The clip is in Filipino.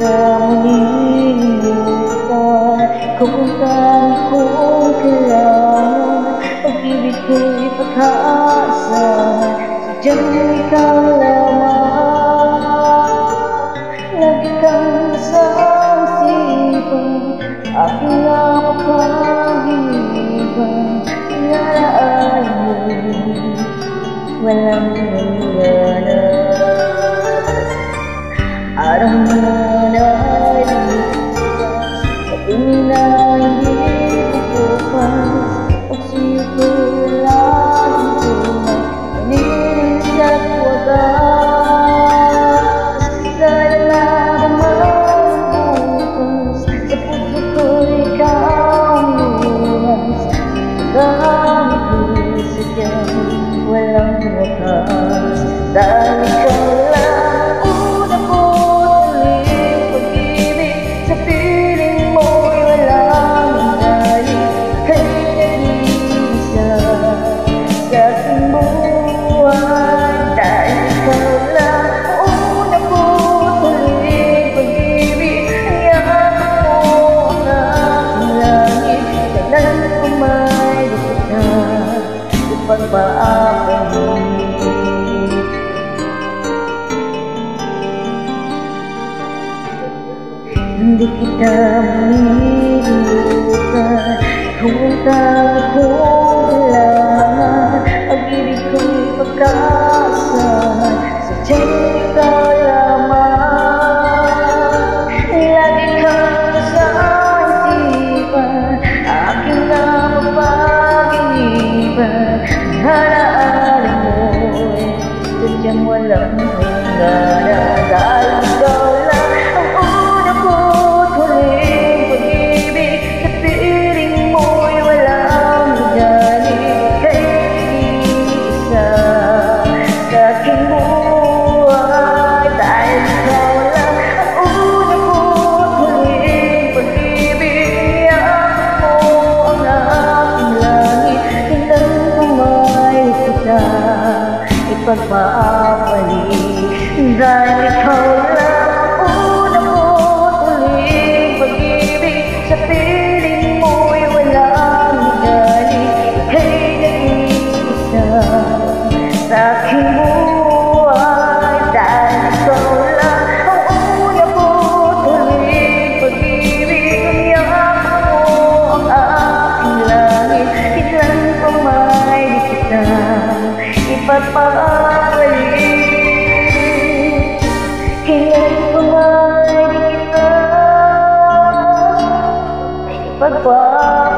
kita manilimutan kung ang tangi kong kailangan. Pag-ibig ko'y pagkaasahan, sadyang ikaw lamang. Lagi kang nasa isipan, aking nga mapag-iban. Inaalaan mo'y walang hangganan. Araw na na'y lumipas, pag-ibig na hindi pupupas. Pag-siyo ko'y laging tunay, manilis at wagas. Dahil naman ang bukas, sa puso ko'y ikaw ang lunas. Dami ko'y sadyang walang wakas, dahil ikaw lang pagpapalit. Hindi kita manilimutan kung ang tangi kong kailangan. Pag-ibig ko'y pagkaasahan, sadyang ikaw lamang. Lagi kang nasa isipan, aking nga mapag-iniban. Hanaarin mo'y sadyang walang hangganan. Dahil ikaw lang ang una ko't huling pag-ibig. Sa piling mo'y walang hangganan. Ika'y nag-iisa sa aking buhay. Dahil ikaw lang ang una ko't huling pag-ibig. Iyak mo ang aking langit, ipagpapalit. Dahil ikaw lang ang una ko't huling pag-ibig. Sa piling mo'y walang hangganan. Ika'y nag-iisa sa aking buhay. Dahil ikaw lang ang una ko't huling pag-ibig. Iyak mo ang aking langit, kailan pa may di kita ipagpapalit. Kailan pa may di kita ipagpapalit.